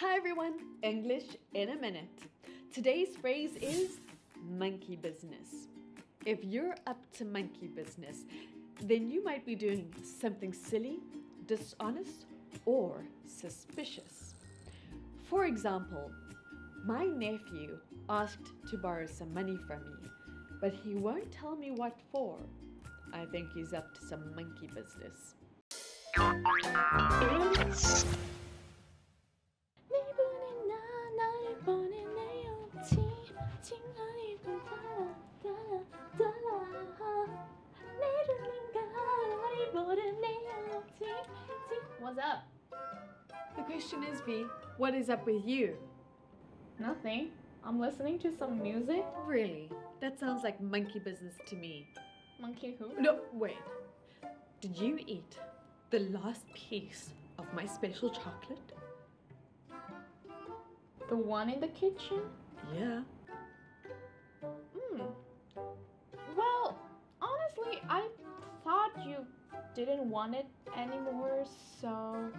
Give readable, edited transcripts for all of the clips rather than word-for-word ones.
Hi everyone, English in a minute. Today's phrase is monkey business. If you're up to monkey business, then you might be doing something silly, dishonest, or suspicious. For example, my nephew asked to borrow some money from me, but he won't tell me what for. I think he's up to some monkey business. What's up? The question is, V, what is up with you? Nothing. I'm listening to some music. Really? That sounds like monkey business to me. Monkey who? No, wait. Did you eat the last piece of my special chocolate? The one in the kitchen? Yeah. Well, honestly, I thought you didn't want it anymore, so...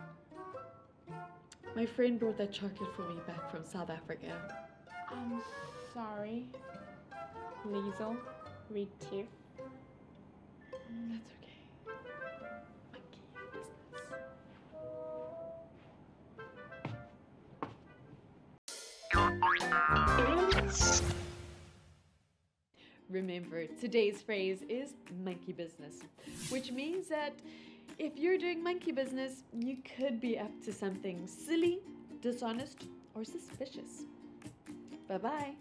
My friend brought that chocolate for me back from South Africa. I'm sorry. Liesel, Retief. That's okay. Monkey business. Remember, today's phrase is monkey business, which means that if you're doing monkey business, you could be up to something silly, dishonest, or suspicious. Bye-bye.